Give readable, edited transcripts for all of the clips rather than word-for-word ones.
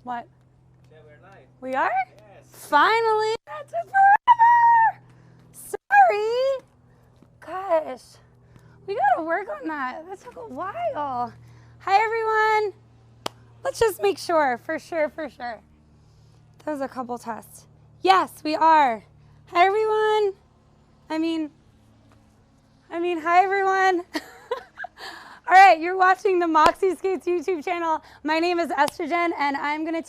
What? Yeah, we're live. We are? Yes. Finally! That took forever! Sorry! Gosh. We gotta work on that. That took a while. Hi, everyone. Let's just make sure. For sure. That was a couple tests. Yes, we are. Hi, everyone. I mean, hi, everyone. All right, you're watching the Moxi Skates YouTube channel. My name is Estro Jen, and I'm gonna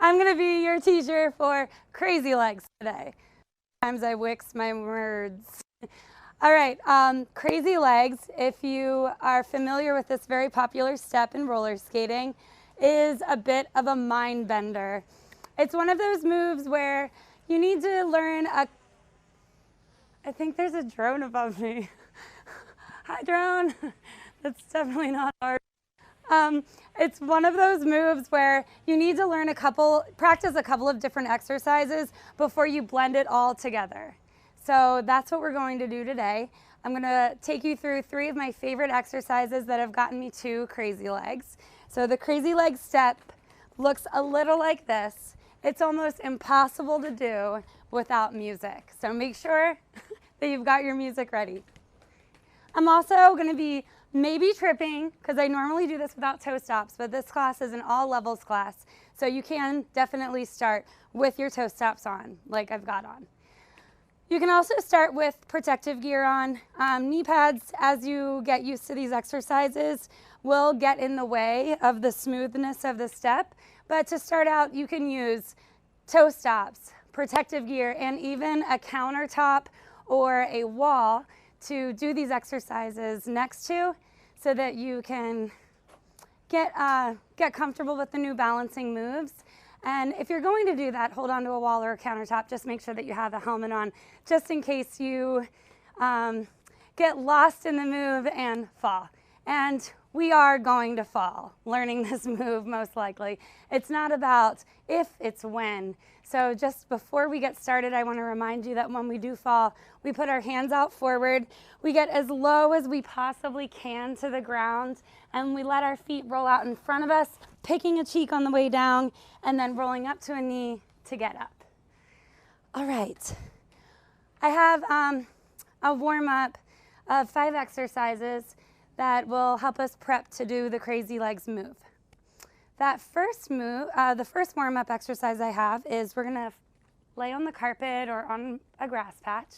I'm gonna be your teacher for crazy legs today. Sometimes I wix my words. All right, crazy legs, if you are familiar with this very popular step in roller skating, is a bit of a mind bender. It's one of those moves where you need to learn I think there's a drone above me. Hi, drone. That's definitely not ours. It's one of those moves where you need to learn practice a couple of different exercises before you blend it all together. So that's what we're going to do today. I'm going to take you through 3 of my favorite exercises that have gotten me to crazy legs. So the crazy leg step looks a little like this. It's almost impossible to do without music. So make sure that you've got your music ready. I'm also going to be maybe tripping because I normally do this without toe stops, but this class is an all levels class. So you can definitely start with your toe stops on, like I've got on. You can also start with protective gear on. Knee pads, as you get used to these exercises, will get in the way of the smoothness of the step. But to start out, you can use toe stops, protective gear, and even a countertop or a wall to do these exercises next to so that you can get comfortable with the new balancing moves. And if you're going to do that, hold on to a wall or a countertop. Just make sure that you have a helmet on just in case you get lost in the move and fall. And we are going to fall learning this move most likely. It's not about if, it's when. So just before we get started, I want to remind you that when we do fall, we put our hands out forward. We get as low as we possibly can to the ground, and we let our feet roll out in front of us, picking a cheek on the way down, and then rolling up to a knee to get up. All right. I have a warm-up of 5 exercises that will help us prep to do the crazy legs move. That first move, the first warm-up exercise I have is we're gonna lay on the carpet or on a grass patch,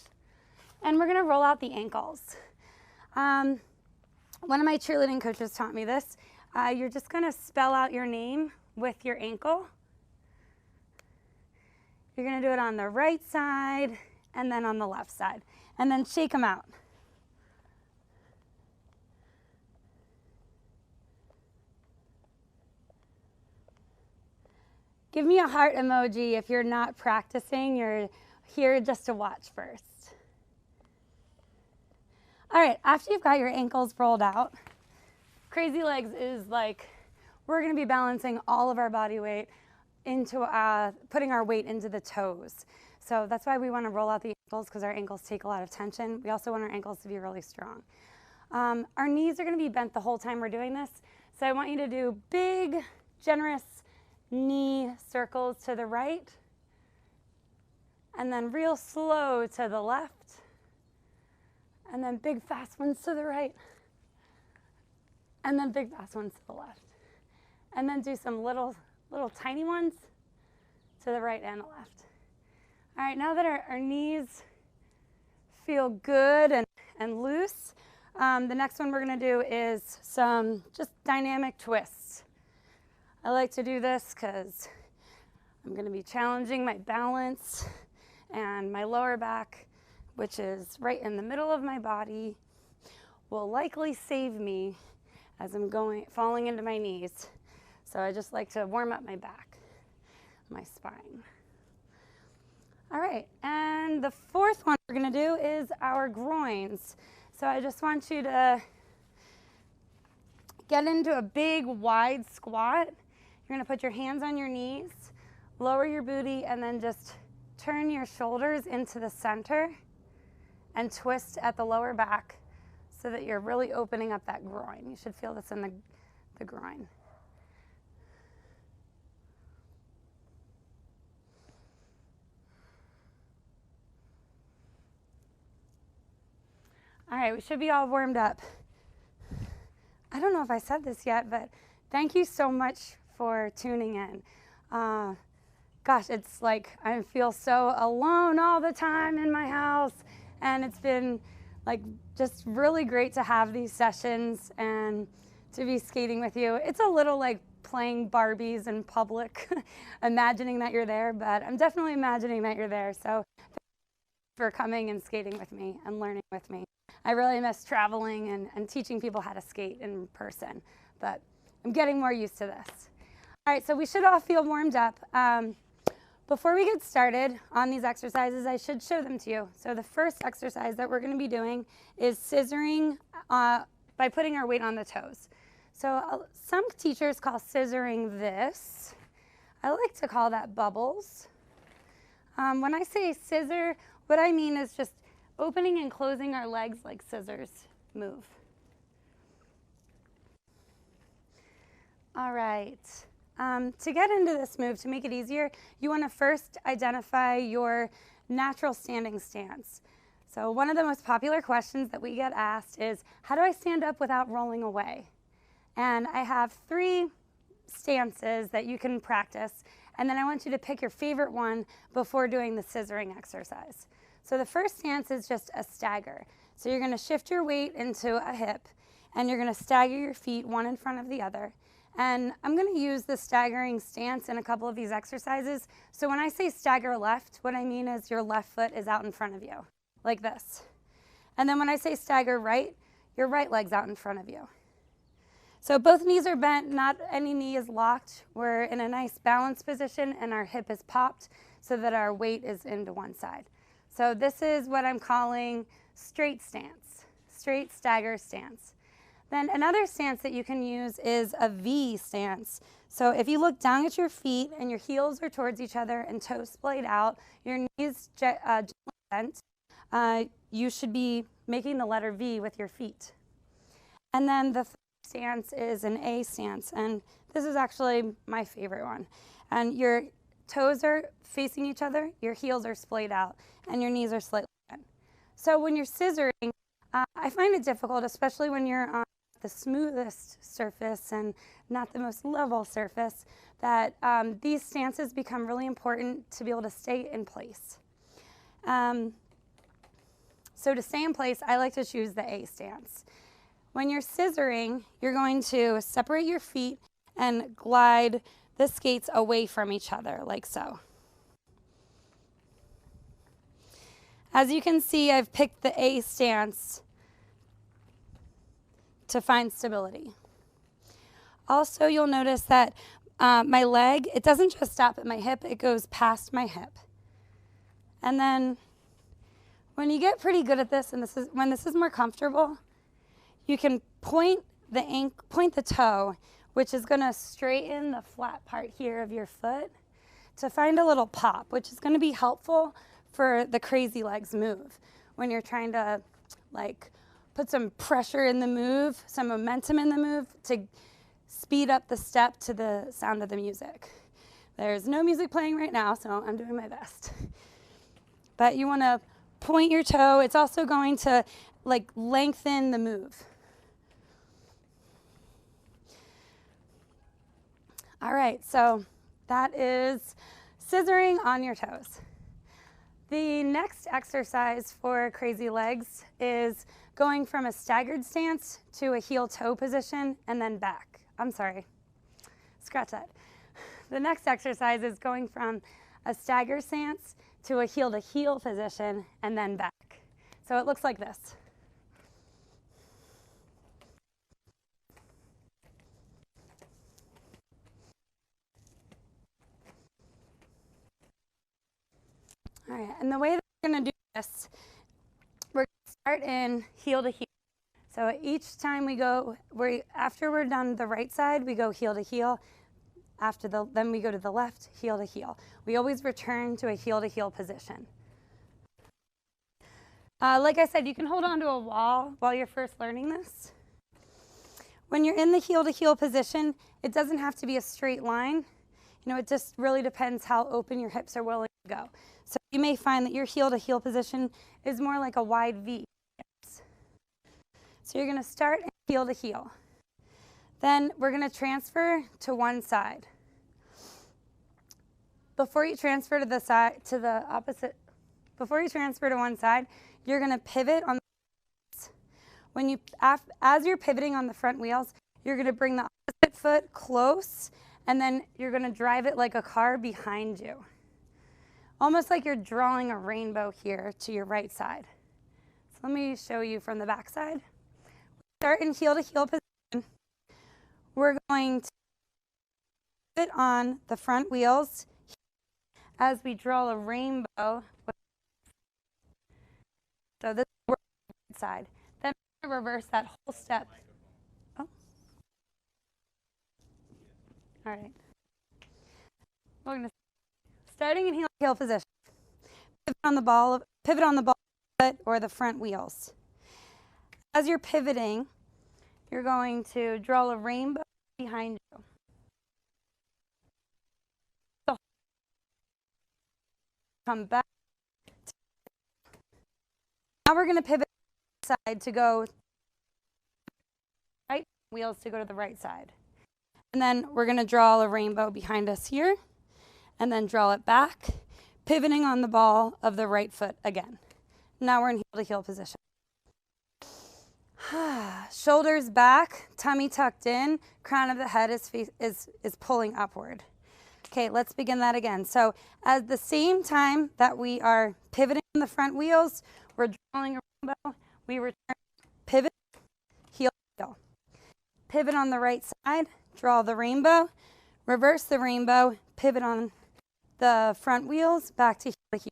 and we're gonna roll out the ankles. One of my cheerleading coaches taught me this. You're just gonna spell out your name with your ankle. You're gonna do it on the right side and then on the left side, and then shake them out. Give me a heart emoji if you're not practicing, you're here just to watch first. All right, after you've got your ankles rolled out, crazy legs is like we're gonna be balancing all of our body weight into putting our weight into the toes. So that's why we wanna roll out the ankles, because our ankles take a lot of tension. We also want our ankles to be really strong. Our knees are gonna be bent the whole time we're doing this. So I want you to do big, generous knee circles to the right, and then real slow to the left, and then big fast ones to the right, and then big fast ones to the left, and then do some little tiny ones to the right and the left. All right, now that our knees feel good and loose, the next one we're gonna do is some just dynamic twists. I like to do this because I'm going to be challenging my balance and my lower back, which is right in the middle of my body, will likely save me as I'm falling into my knees. So I just like to warm up my back, my spine. All right, and the fourth one we're going to do is our groins. So I just want you to get into a big wide squat. You're gonna put your hands on your knees, lower your booty, and then just turn your shoulders into the center and twist at the lower back so that you're really opening up that groin. You should feel this in the groin. All right, we should be all warmed up. I don't know if I said this yet, but thank you so much for tuning in. Gosh, it's like I feel so alone all the time in my house, and it's been like just really great to have these sessions and to be skating with you. It's a little like playing Barbies in public, imagining that you're there, but I'm definitely imagining that you're there. So thank you for coming and skating with me and learning with me. I really miss traveling and teaching people how to skate in person, but I'm getting more used to this. All right, so we should all feel warmed up. Before we get started on these exercises, I should show them to you. So the first exercise that we're going to be doing is scissoring by putting our weight on the toes. So some teachers call scissoring this. I like to call that bubbles. When I say scissor, what I mean is just opening and closing our legs like scissors move. All right. To get into this move, to make it easier, you want to first identify your natural standing stance. So one of the most popular questions that we get asked is, how do I stand up without rolling away? And I have 3 stances that you can practice, and then I want you to pick your favorite one before doing the scissoring exercise. So the first stance is just a stagger. So you're going to shift your weight into a hip, and you're going to stagger your feet one in front of the other. And I'm going to use the staggering stance in a couple of these exercises. So when I say stagger left, what I mean is your left foot is out in front of you, like this. And then when I say stagger right, your right leg's out in front of you. So both knees are bent, not any knee is locked. We're in a nice balanced position, and our hip is popped so that our weight is into one side. So this is what I'm calling straight stance, straight stagger stance. Then another stance that you can use is a V stance. So if you look down at your feet and your heels are towards each other and toes splayed out, your knees gently bent, you should be making the letter V with your feet. And then the third stance is an A stance, and this is actually my favorite one. And your toes are facing each other, your heels are splayed out, and your knees are slightly bent. So when you're scissoring, I find it difficult, especially when you're on the smoothest surface and not the most level surface, that these stances become really important to be able to stay in place. So to stay in place, I like to choose the A stance. When you're scissoring, you're going to separate your feet and glide the skates away from each other, like so. As you can see, I've picked the A stance to find stability. Also, you'll notice that my leg, it doesn't just stop at my hip, it goes past my hip. And then when you get pretty good at this, and when this is more comfortable, you can point the toe, which is going to straighten the flat part here of your foot to find a little pop, which is going to be helpful for the crazy legs move when you're trying to like put some pressure in the move, some momentum in the move to speed up the step to the sound of the music. There's no music playing right now, so I'm doing my best. But you want to point your toe. It's also going to like lengthen the move. All right, so that is scissoring on your toes. The next exercise for crazy legs is going from a staggered stance to a heel-toe position and then back. I'm sorry, scratch that. The next exercise is going from a stagger stance to a heel-to-heel position and then back. So it looks like this. All right, and the way that we're going to do this, we're going to start in heel to heel. So each time we go, after we're done the right side, we go heel to heel. Then we go to the left, heel to heel. We always return to a heel to heel position. Like I said, you can hold onto a wall while you're first learning this. When you're in the heel to heel position, it doesn't have to be a straight line. You know, it just really depends how open your hips are willing to go. So you may find that your heel to heel position is more like a wide V. So you're going to start heel to heel. Then we're going to transfer to one side. Before you transfer to the opposite, before you transfer to one side, you're going to pivot on the as you're pivoting on the front wheels, you're going to bring the opposite foot close, and then you're going to drive it like a car behind you. Almost like you're drawing a rainbow here to your right side. So let me show you from the back side. Start in heel to heel position. We're going to pivot on the front wheels as we draw a rainbow. So this is the right side. Then we're going to reverse that whole step. Oh. All right. We're going to starting in heel to heel position. Pivot on the ball foot or the front wheels. As you're pivoting, you're going to draw a rainbow behind you. So come back. Now we're going to pivot side to go right wheels to go to the right side. And then we're going to draw a rainbow behind us here and then draw it back, pivoting on the ball of the right foot again. Now we're in heel to heel position. Shoulders back, tummy tucked in, crown of the head is pulling upward. Okay, let's begin that again. So at the same time that we are pivoting on the front wheels, we're drawing a rainbow. We return, pivot, heel, heel. Pivot on the right side, draw the rainbow, reverse the rainbow, pivot on the front wheels, back to heel to heel.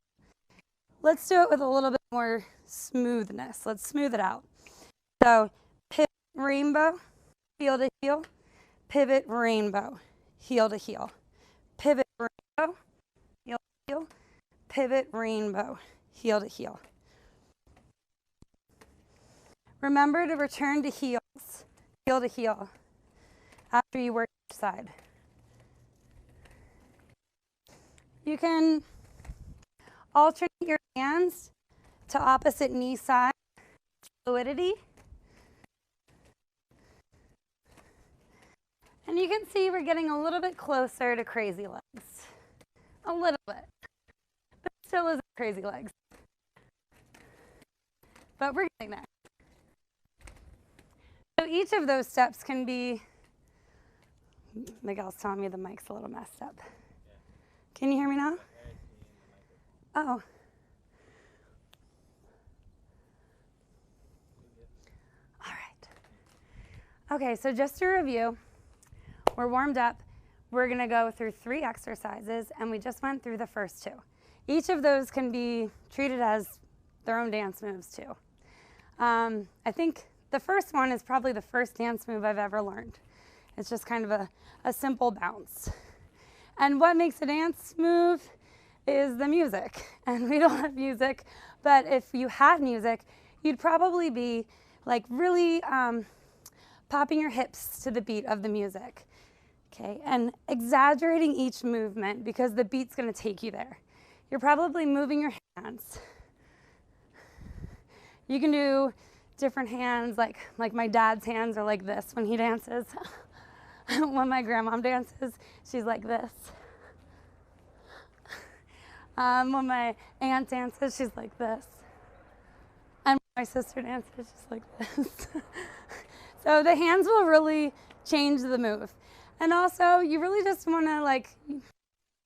Let's do it with a little bit more smoothness. Let's smooth it out. So pivot, rainbow, heel to heel, pivot, rainbow, heel to heel, pivot, rainbow, heel to heel, pivot, rainbow, heel to heel. Remember to return to heels, heel to heel, after you work each side. You can alternate your hands to opposite knee side, fluidity. And you can see we're getting a little bit closer to crazy legs. A little bit. But it still isn't crazy legs. But we're getting there. So each of those steps can be, Miguel's telling me the mic's a little messed up. Can you hear me now? Oh. All right. Okay, so just to review, we're warmed up. We're going to go through 3 exercises, and we just went through the first 2. Each of those can be treated as their own dance moves, too. I think the first one is probably the first dance move I've ever learned. It's just kind of a simple bounce. And what makes a dance move is the music. And we don't have music, but if you had music, you'd probably be like really popping your hips to the beat of the music. Okay, and exaggerating each movement because the beat's going to take you there. You're probably moving your hands. You can do different hands, like my dad's hands are like this when he dances. When my grandma dances, she's like this. When my aunt dances, she's like this. And when my sister dances, she's like this. So the hands will really change the move. And also, you really just want to, I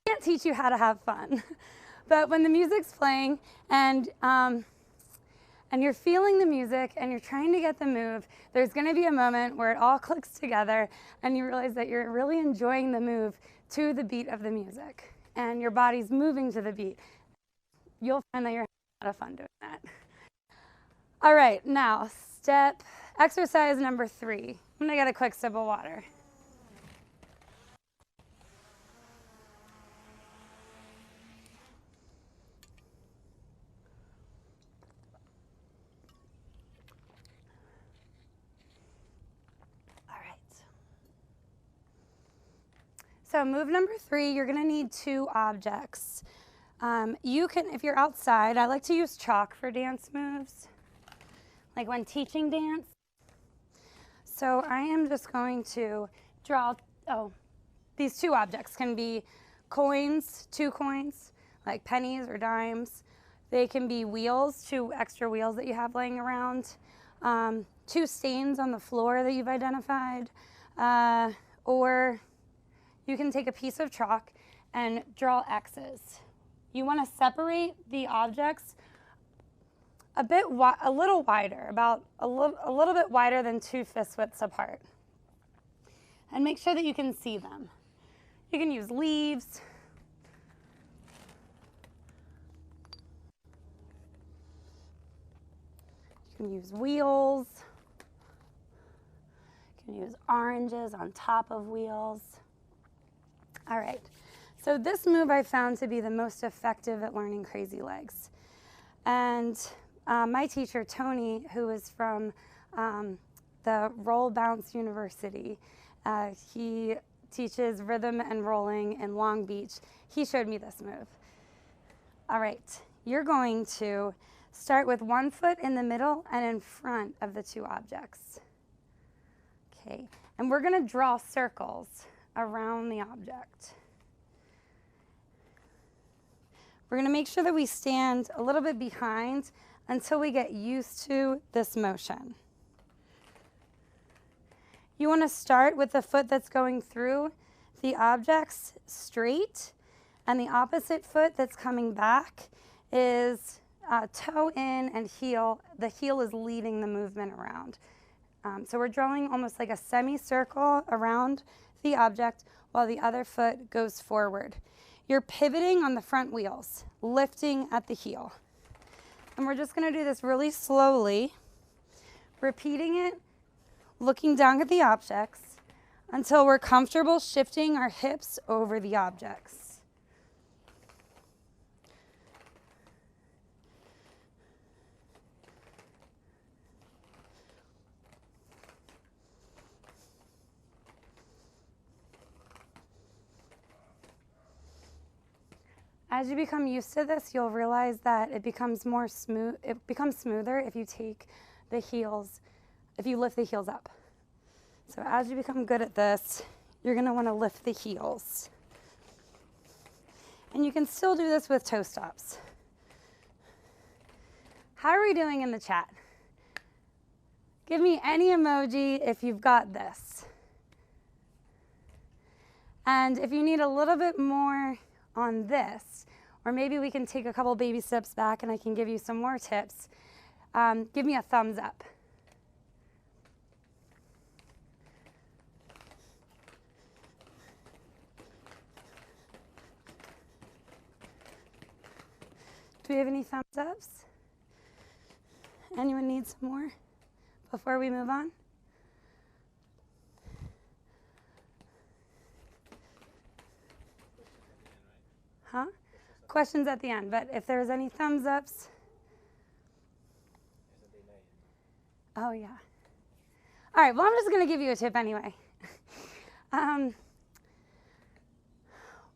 can't teach you how to have fun. But when the music's playing and you're feeling the music and you're trying to get the move, there's going to be a moment where it all clicks together and you realize that you're really enjoying the move to the beat of the music. And your body's moving to the beat. You'll find that you're having a lot of fun doing that. All right, now, exercise number 3. I'm going to get a quick sip of water. So move number 3, you're going to need 2 objects. You can, if you're outside, I like to use chalk for dance moves. Like when teaching dance, So I am just going to draw, these two objects can be coins, 2 coins, like pennies or dimes. They can be wheels, 2 extra wheels that you have laying around, 2 stains on the floor that you've identified, or you can take a piece of chalk and draw X's. You want to separate the objects a little wider, about a little bit wider than 2 fist widths apart. And make sure that you can see them. You can use leaves. You can use wheels. You can use oranges on top of wheels. All right, so this move I found to be the most effective at learning crazy legs. And my teacher, Tony, who is from the Roll Bounce University, he teaches rhythm and rolling in Long Beach. He showed me this move. All right, you're going to start with 1 foot in the middle and in front of the 2 objects. Okay, and we're going to draw circles around the object. We're going to make sure that we stand a little bit behind until we get used to this motion. You want to start with the foot that's going through the objects straight, and the opposite foot that's coming back is toe in and heel. The heel is leading the movement around. So we're drawing almost like a semicircle around the object while the other foot goes forward. You're pivoting on the front wheels, lifting at the heel. And we're just going to do this really slowly, repeating it, looking down at the objects until we're comfortable shifting our hips over the objects. As you become used to this, you'll realize that it becomes more smooth. It becomes smoother if you take the heels, if you lift the heels up. So as you become good at this, you're going to want to lift the heels. And you can still do this with toe stops. How are we doing in the chat? Give me any emoji if you've got this. And if you need a little bit more on this, or maybe we can take a couple baby steps back and I can give you some more tips, give me a thumbs up. Do we have any thumbs ups? Anyone need some more before we move on? Huh? Questions at the end, but if there's any thumbs ups. Oh, yeah. All right, well, I'm just going to give you a tip anyway.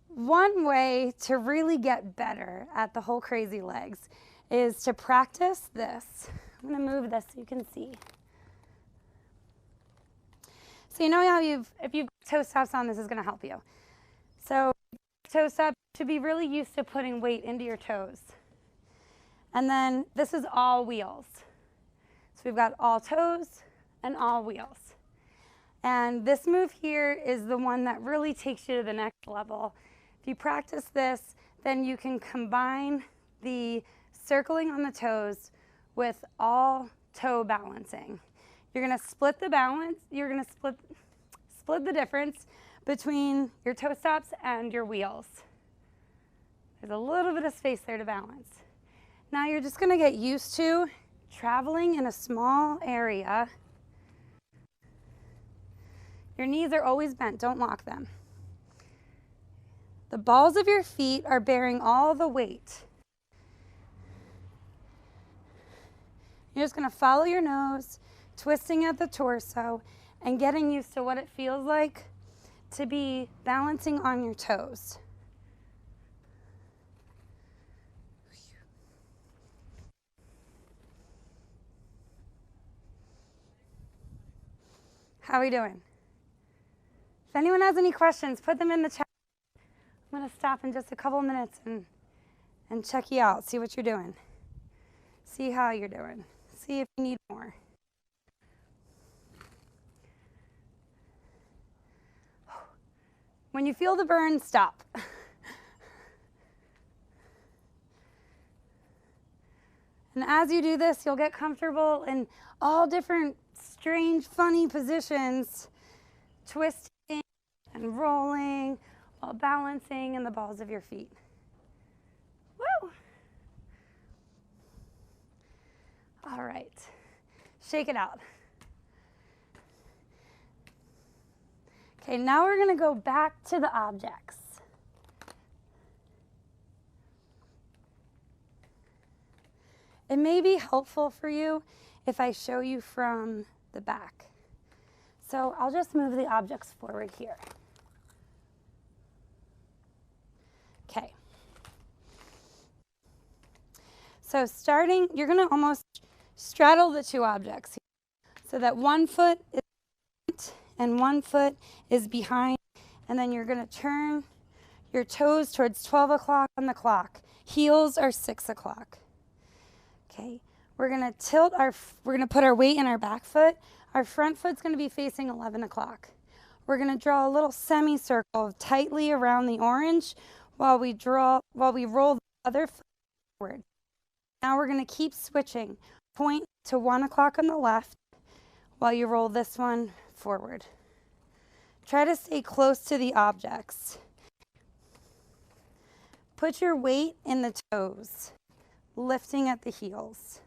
One way to really get better at the whole crazy legs is to practice this. I'm going to move this so you can see. So you know how if you've toe stops on, this is going to help you. So toe stop, to be really used to putting weight into your toes. And then this is all wheels. So we've got all toes and all wheels. And this move here is the one that really takes you to the next level. If you practice this, then you can combine the circling on the toes with all toe balancing. You're going to split the balance, you're going to split the difference between your toe stops and your wheels. There's a little bit of space there to balance. Now you're just going to get used to traveling in a small area. Your knees are always bent, don't lock them. The balls of your feet are bearing all the weight. You're just going to follow your nose, twisting at the torso, and getting used to what it feels like to be balancing on your toes. How are we doing? If anyone has any questions, put them in the chat. I'm going to stop in just a couple minutes and check you out, see what you're doing. See how you're doing. See if you need more. When you feel the burn, stop. And as you do this, you'll get comfortable in all different strange, funny positions, twisting and rolling while balancing in the balls of your feet. Woo! All right, shake it out. Okay, now we're going to go back to the objects. It may be helpful for you if I show you from the back. So I'll just move the objects forward here. Okay. So starting, you're going to almost straddle the two objects here, so that one foot is front and one foot is behind, and then you're going to turn your toes towards 12 o'clock on the clock. Heels are 6 o'clock. Okay, we're going to put our weight in our back foot. Our front foot's going to be facing 11 o'clock. We're going to draw a little semicircle tightly around the orange while we roll the other foot forward. Now we're going to keep switching. Point to 1 o'clock on the left while you roll this one forward. Try to stay close to the objects. Put your weight in the toes, lifting at the heels.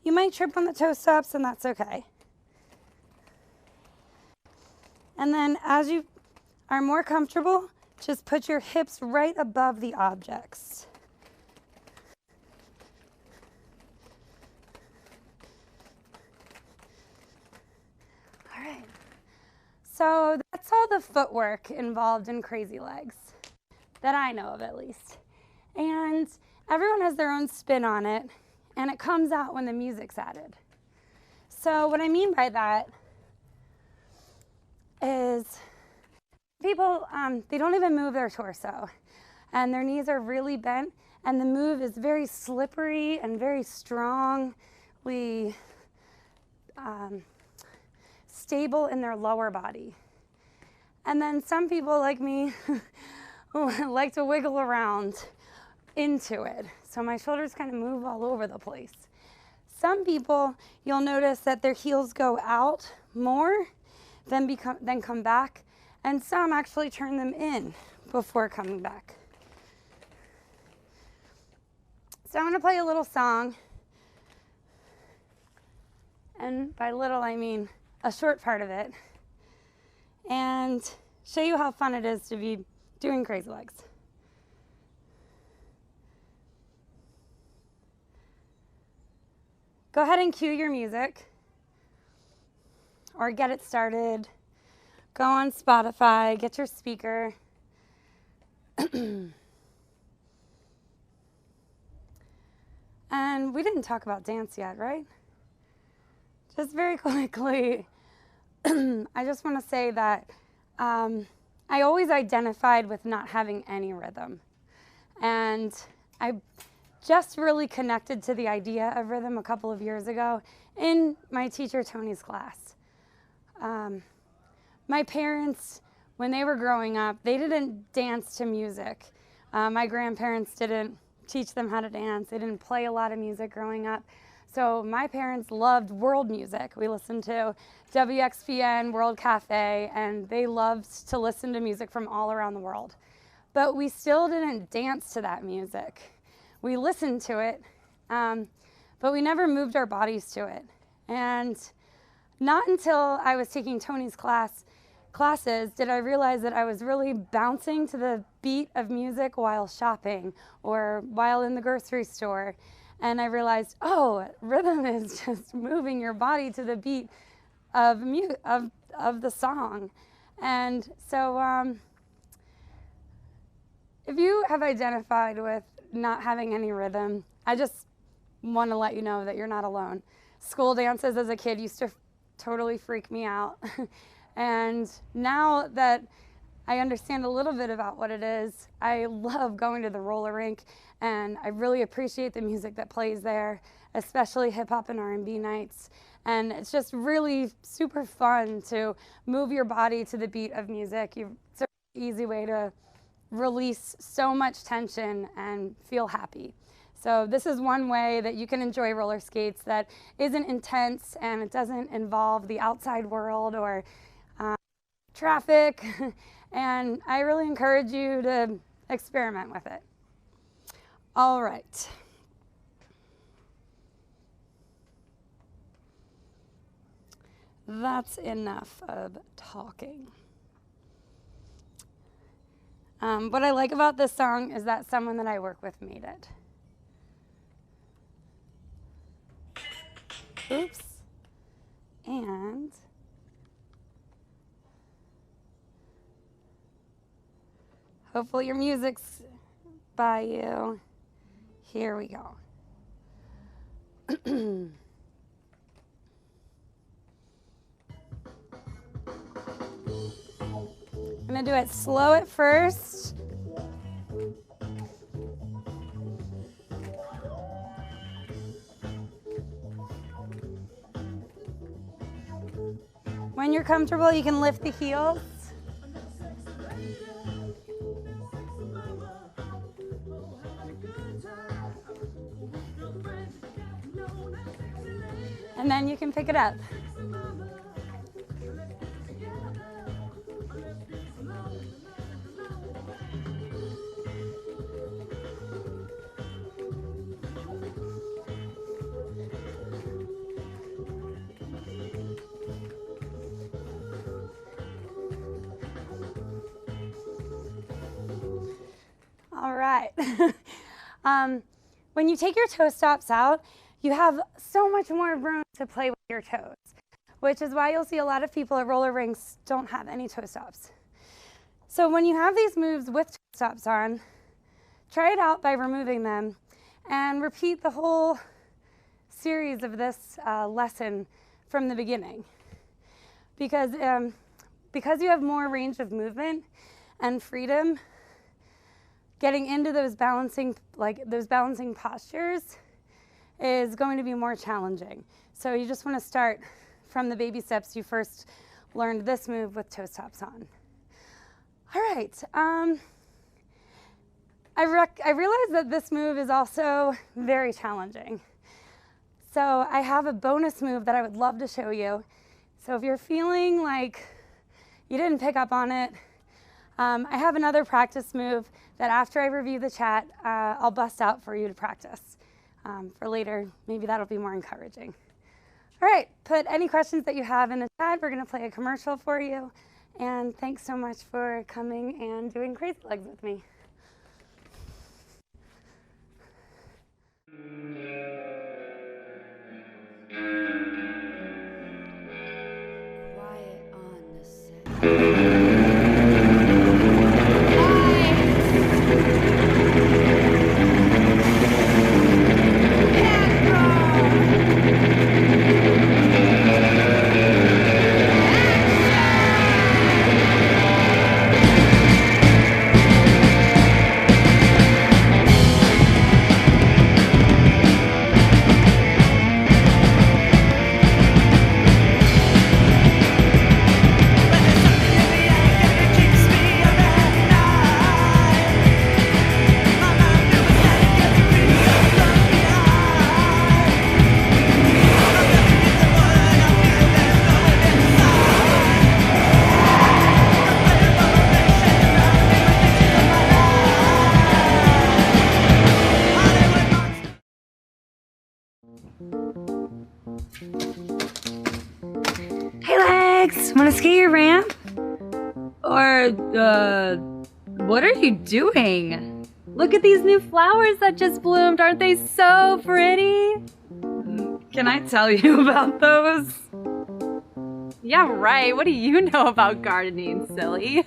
You might trip on the toe stops, and that's okay. And then as you are more comfortable, just put your hips right above the objects. All right. So that's all the footwork involved in Crazy Legs, that I know of at least. And everyone has their own spin on it, and it comes out when the music's added. So what I mean by that is people, they don't even move their torso, and their knees are really bent, and the move is very slippery and very strongly stable in their lower body. And then some people like me like to wiggle around into it. So my shoulders kind of move all over the place. Some people, you'll notice that their heels go out more than come back, and some actually turn them in before coming back. So I'm going to play a little song, and by little I mean a short part of it, and show you how fun it is to be doing Crazy Legs. Go ahead and cue your music or get it started. Go on Spotify, get your speaker. And we didn't talk about dance yet, right? Just very quickly, I just want to say that I always identified with not having any rhythm. And I just really connected to the idea of rhythm a couple of years ago in my teacher Tony's class. My parents, when they were growing up, they didn't dance to music. My grandparents didn't teach them how to dance. They didn't play a lot of music growing up. So my parents loved world music. We listened to WXPN, World Cafe, and they loved to listen to music from all around the world. But we still didn't dance to that music. We listened to it, but we never moved our bodies to it. And not until I was taking Tony's classes did I realize that I was really bouncing to the beat of music while shopping or while in the grocery store. And I realized, oh, rhythm is just moving your body to the beat of the song. And so if you have identified with not having any rhythm, I just want to let you know that you're not alone. school dances as a kid used to totally freak me out. And now that I understand a little bit about what it is, I love going to the roller rink, and I really appreciate the music that plays there, especially hip hop and R&B nights. And it's just really super fun to move your body to the beat of music. It's an easy way to release so much tension and feel happy. So this is one way that you can enjoy roller skates that isn't intense and it doesn't involve the outside world or traffic. And I really encourage you to experiment with it. All right. That's enough of talking. What I like about this song is that someone that I work with made it. Oops. And hopefully your music's by you. Here we go. I'm gonna do it slow at first. When you're comfortable, you can lift the heels. And then you can pick it up. All right. When you take your toe stops out, you have so much more room to play with your toes, which is why you'll see a lot of people at roller rinks don't have any toe stops. So when you have these moves with toe stops on, try it out by removing them and repeat the whole series of this lesson from the beginning. Because you have more range of movement and freedom, getting into those balancing postures is going to be more challenging. So you just want to start from the baby steps you first learned this move with toe stops on. All right. I realize that this move is also very challenging. So I have a bonus move that I would love to show you. So if you're feeling like you didn't pick up on it, I have another practice move that after I review the chat, I'll bust out for you to practice. For later, maybe that'll be more encouraging. All right, put any questions that you have in the chat. We're gonna play a commercial for you. And thanks so much for coming and doing Crazy Legs with me. Quiet on the set. Want to skate your ramp? Or, what are you doing? Look at these new flowers that just bloomed. Aren't they so pretty? Can I tell you about those? Yeah, right. What do you know about gardening, silly?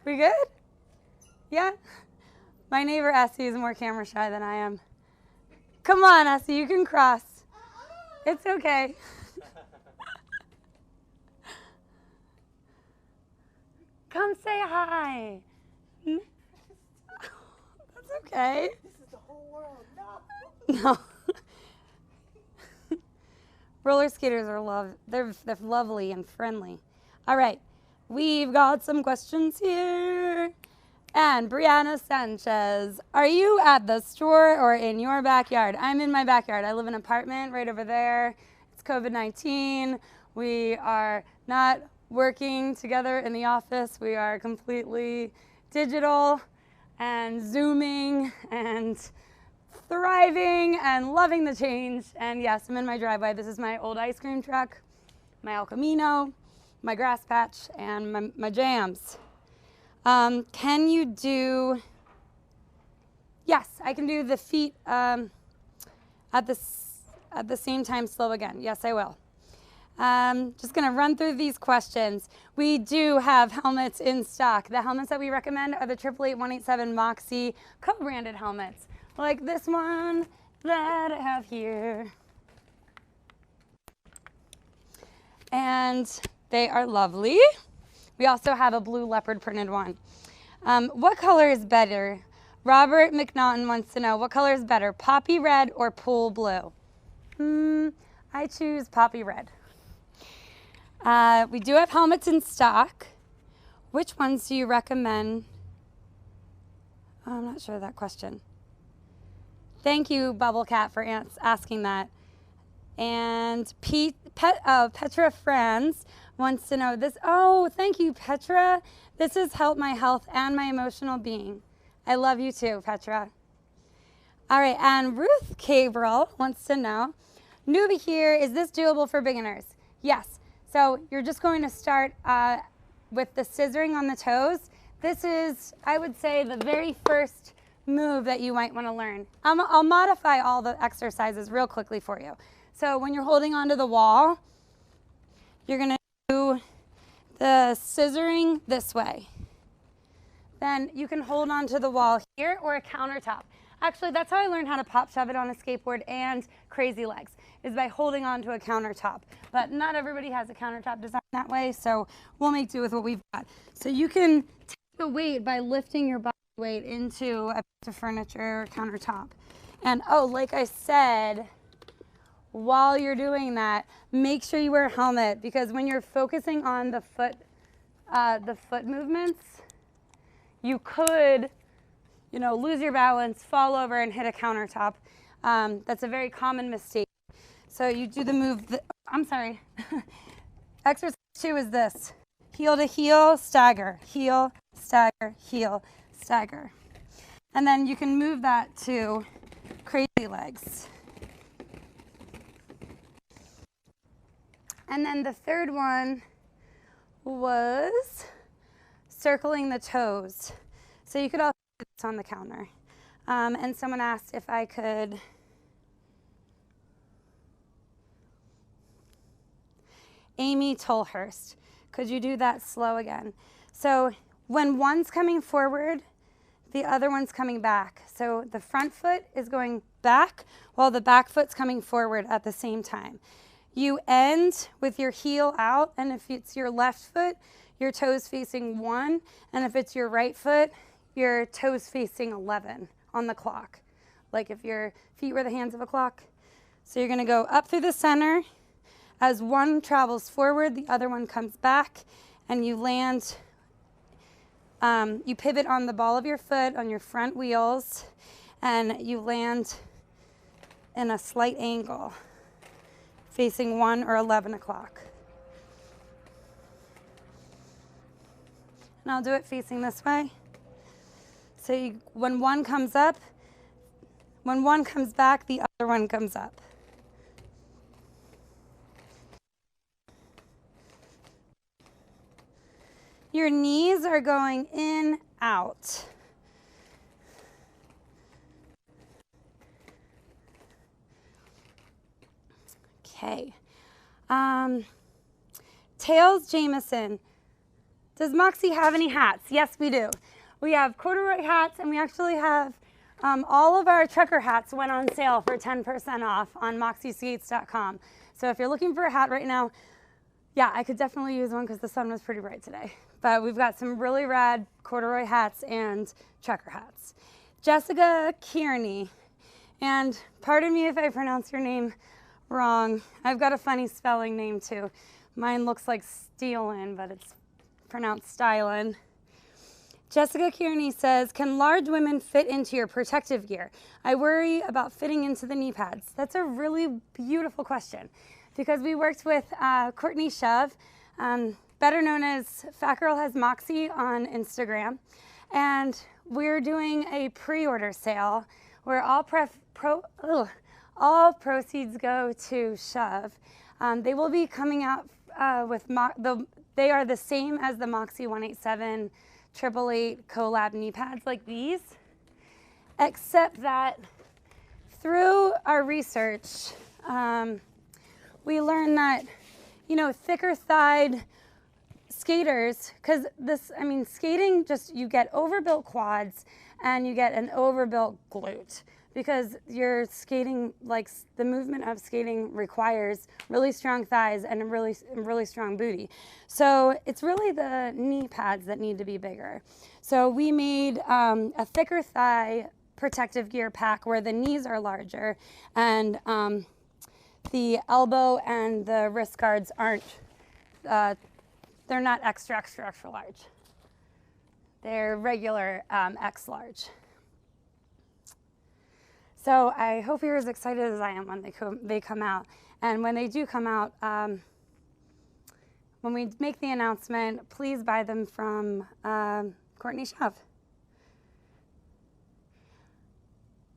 We good? Yeah? My neighbor Essie is more camera shy than I am. Come on, Essie, you can cross. It's okay. Come say hi. That's okay. This is the whole world. No. Roller skaters are they're lovely and friendly. All right, we've got some questions here. And Brianna Sanchez, are you at the store or in your backyard? I'm in my backyard. I live in an apartment right over there. It's COVID-19. We are not working together in the office. We are completely digital and Zooming and thriving and loving the change. And yes, I'm in my driveway. This is my old ice cream truck, my El Camino, my grass patch, and my jams. Can you do, yes, I can do the feet at the same time slow again. Yes, I will. Just gonna run through these questions. We do have helmets in stock. The helmets that we recommend are the 888-187 Moxi co-branded helmets, like this one that I have here. And they are lovely. We also have a blue leopard printed one. What color is better? Robert McNaughton wants to know, what color is better, poppy red or pool blue? I choose poppy red. We do have helmets in stock. Which ones do you recommend? Oh, I'm not sure of that question. Thank you, Bubble Cat, for asking that. And Petra Franz wants to know this. Oh, thank you, Petra. This has helped my health and my emotional being. I love you too, Petra. All right, and Ruth Cabral wants to know, newbie here, is this doable for beginners? Yes. So you're just going to start with the scissoring on the toes. This is, I would say, the very first move that you might want to learn. I'll modify all the exercises real quickly for you. So when you're holding onto the wall, you're going to do the scissoring this way. Then you can hold onto the wall here or a countertop. Actually, that's how I learned how to pop shove it on a skateboard and crazy legs, is by holding onto a countertop. But not everybody has a countertop designed that way, so we'll make do with what we've got. So you can take the weight by lifting your body weight into a piece of furniture or countertop. And oh, like I said, while you're doing that, make sure you wear a helmet, because when you're focusing on the foot movements, you could, lose your balance, fall over, and hit a countertop. That's a very common mistake. So you do the move, I'm sorry. Exercise 2 is this. Heel to heel, stagger, heel, stagger, heel, stagger. And then you can move that to crazy legs. And then the third one was circling the toes. So you could also do this on the counter. And someone asked if I could Amy Tolhurst, could you do that slow again? So when one's coming forward, the other one's coming back. So the front foot is going back while the back foot's coming forward at the same time. You end with your heel out, and if it's your left foot, your toes facing 1, and if it's your right foot, your toes facing 11 on the clock, like if your feet were the hands of a clock. So you're gonna go up through the center. As one travels forward, the other one comes back, and you land You pivot on the ball of your foot on your front wheels, and you land in a slight angle, facing 1 or 11 o'clock. And I'll do it facing this way. So when one comes up, when one comes back, the other one comes up. Your knees are going in, out. Okay. Tails Jameson. Does Moxi have any hats? Yes, we do. We have corduroy hats, and we actually have all of our trucker hats went on sale for 10% off on moxiskates.com. So if you're looking for a hat right now, yeah, I could definitely use one because the sun was pretty bright today. But we've got some really rad corduroy hats and trucker hats. Jessica Kearney. And pardon me if I pronounce your name wrong. I've got a funny spelling name too. Mine looks like Steelin, but it's pronounced Stylin. Jessica Kearney says, can large women fit into your protective gear? I worry about fitting into the knee pads. That's a really beautiful question because we worked with Courtney Shove, better known as Fat Girl Has Moxi on Instagram. And we're doing a pre-order sale where all proceeds go to Shove. They will be coming out with, they are the same as the Moxi 187 888 collab knee pads like these, except that through our research, we learned that, you know, thicker thighed skaters, because skating just, you get overbuilt quads and you get an overbuilt glute because you're skating, like the movement of skating requires really strong thighs and a really strong booty. So it's really the knee pads that need to be bigger. So we made a thicker thigh protective gear pack where the knees are larger and the elbow and the wrist guards aren't, they're not extra large. They're regular X large. So I hope you're as excited as I am when they come out. And when they do come out, when we make the announcement, please buy them from Courtney Shove.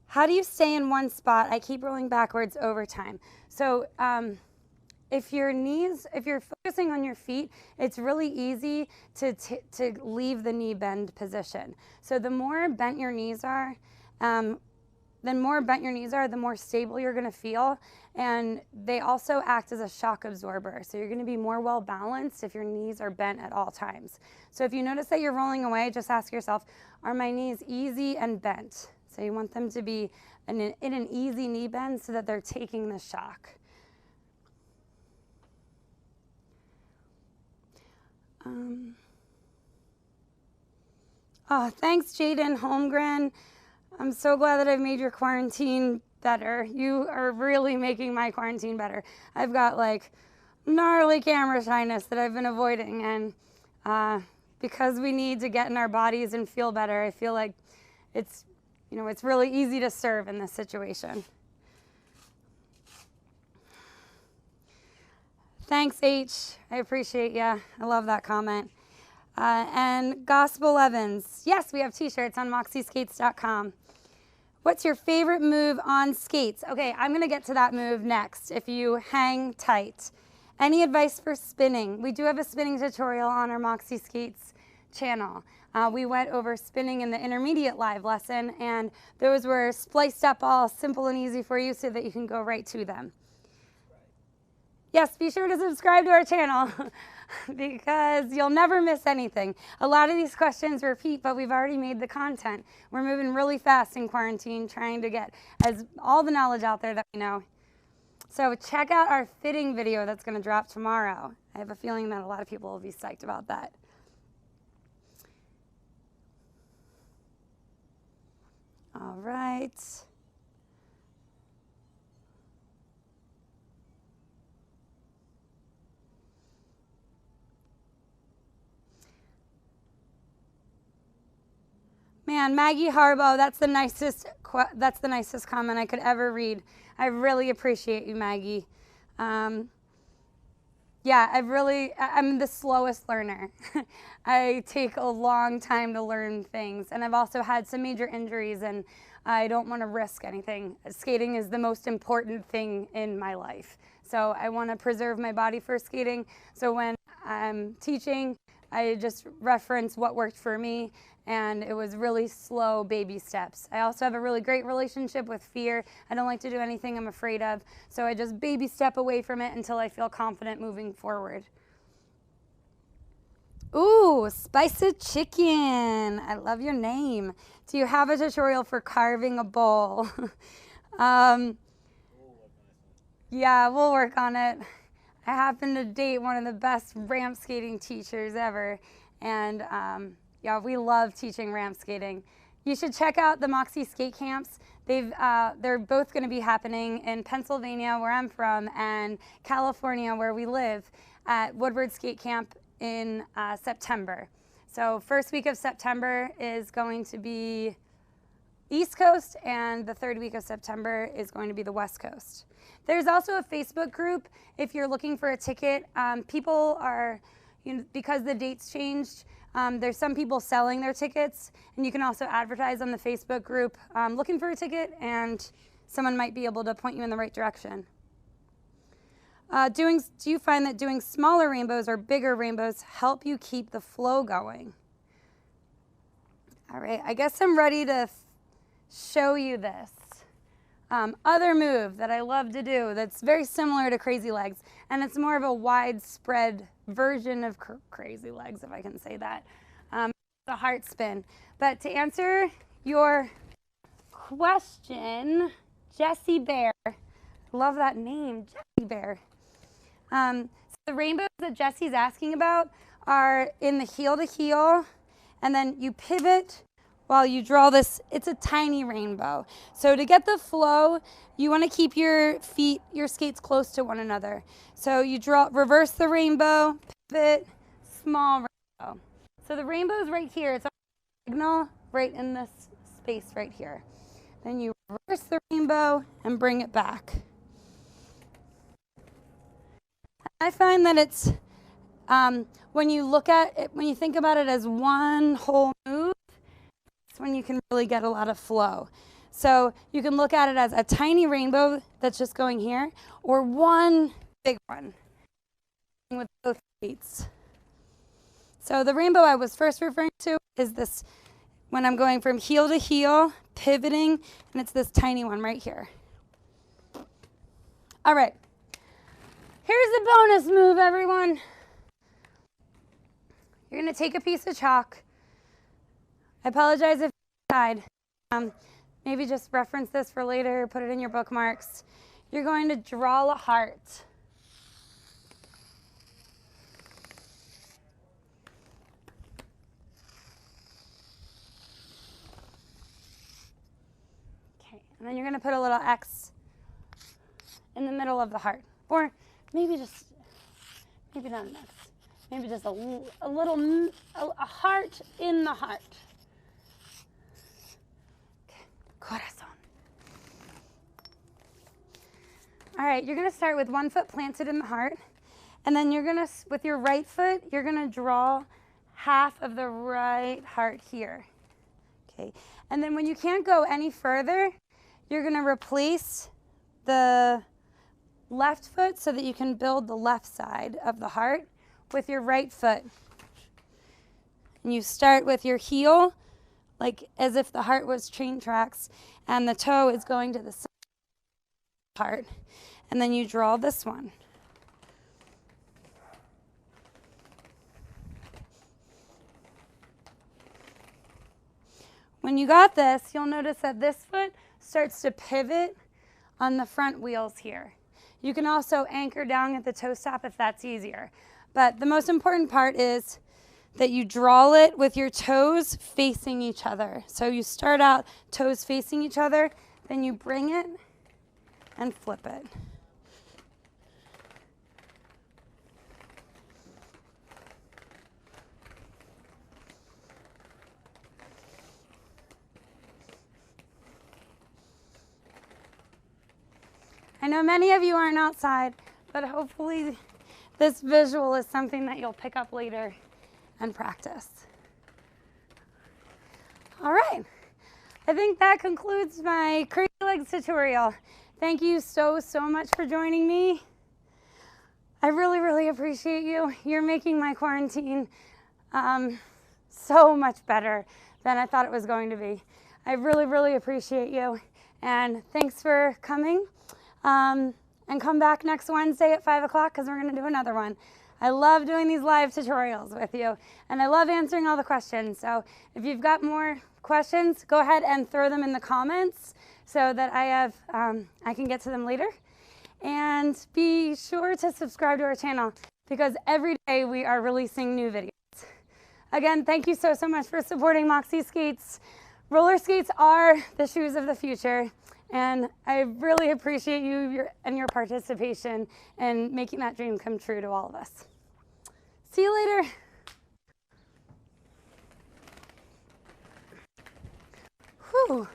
How do you stay in one spot? I keep rolling backwards over time. So if you're focusing on your feet, it's really easy to leave the knee bend position. So the more bent your knees are, the more stable you're going to feel. And they also act as a shock absorber. So you're going to be more well balanced if your knees are bent at all times. So if you notice that you're rolling away, just ask yourself, are my knees easy and bent? So you want them to be in an easy knee bend so that they're taking the shock. Oh, thanks, Jaden Holmgren. I'm so glad that I've made your quarantine better. You are really making my quarantine better. I've got like gnarly camera shyness that I've been avoiding, and because we need to get in our bodies and feel better, I feel like it's really easy to serve in this situation. Thanks, H. I appreciate you. I love that comment. And Gospel Evans. Yes, we have t-shirts on moxiskates.com. What's your favorite move on skates? Okay, I'm going to get to that move next if you hang tight. Any advice for spinning? We do have a spinning tutorial on our Moxi Skates channel. We went over spinning in the intermediate live lesson, and those were spliced up all simple and easy for you so that you can go right to them. Yes, be sure to subscribe to our channel because you'll never miss anything. A lot of these questions repeat, but we've already made the content. We're moving really fast in quarantine, trying to get all the knowledge out there that we know. So check out our fitting video that's going to drop tomorrow. I have a feeling that a lot of people will be psyched about that. All right. And Maggie Harbaugh, that's the nicest comment I could ever read. I really appreciate you, Maggie. Yeah, I'm the slowest learner. I take a long time to learn things, and I've also had some major injuries, and I don't want to risk anything. Skating is the most important thing in my life. So I want to preserve my body for skating. So when I'm teaching, I just reference what worked for me, and it was really slow baby steps. I also have a really great relationship with fear. I don't like to do anything I'm afraid of, so I just baby step away from it until I feel confident moving forward. Ooh, Spicy Chicken. I love your name. Do you have a tutorial for carving a bowl? Yeah, we'll work on it. I happen to date one of the best ramp skating teachers ever, and yeah, we love teaching ramp skating. You should check out the Moxi skate camps. They're both going to be happening in Pennsylvania, where I'm from, and California, where we live, at Woodward Skate Camp in September. So first week of September is going to be East Coast, and the third week of September is going to be the West Coast. There's also a Facebook group if you're looking for a ticket. People are, because the dates changed, there's some people selling their tickets, and you can also advertise on the Facebook group looking for a ticket, and someone might be able to point you in the right direction. Do you find that doing smaller rainbows or bigger rainbows help you keep the flow going? All right, I guess I'm ready to show you this. Other move that I love to do that's very similar to crazy legs, and it's more of a widespread version of crazy legs, if I can say that. The heart spin. But to answer your question, Jessie Bear, love that name, Jessie Bear. So the rainbows that Jessie's asking about are in the heel to heel, and then you pivot while you draw this. It's a tiny rainbow. So to get the flow, you want to keep your skates close to one another. So you reverse the rainbow, pivot, small rainbow. So the rainbow's right here. It's a signal right in this space right here. Then you reverse the rainbow and bring it back. I find that it's, when you think about it as one whole move, when you can really get a lot of flow. So you can look at it as a tiny rainbow that's just going here, or one big one with both skates. So the rainbow I was first referring to is this, when I'm going from heel to heel, pivoting, and it's this tiny one right here. All right, here's a bonus move, everyone. You're gonna take a piece of chalk. I apologize if you died. Maybe just reference this for later, put it in your bookmarks. You're going to draw a heart. Okay, and then you're going to put a little X in the middle of the heart. Or maybe not an X. Maybe just a heart in the heart. Corazon. All right, you're going to start with one foot planted in the heart, and then you're going to, with your right foot, you're going to draw half of the right heart here. Okay, and then when you can't go any further, you're going to replace the left foot so that you can build the left side of the heart with your right foot. And you start with your heel, like as if the heart was train tracks, and the toe is going to the side of the heart. And then you draw this one. When you got this, you'll notice that this foot starts to pivot on the front wheels here. You can also anchor down at the toe stop if that's easier. But the most important part is that you draw it with your toes facing each other. So you start out toes facing each other, then you bring it and flip it. I know many of you aren't outside, but hopefully this visual is something that you'll pick up later and practice. All right, I think that concludes my Crazy Legs tutorial. Thank you so much for joining me. I really appreciate you. You're making my quarantine so much better than I thought it was going to be. I really appreciate you, and thanks for coming. And come back next Wednesday at 5 o'clock because we're going to do another one. I love doing these live tutorials with you, and I love answering all the questions. So if you've got more questions, go ahead and throw them in the comments so that I can get to them later. And be sure to subscribe to our channel because every day we are releasing new videos. Again, thank you so much for supporting Moxi Skates. Roller skates are the shoes of the future, and I really appreciate you and your participation in making that dream come true to all of us. See you later. Whew.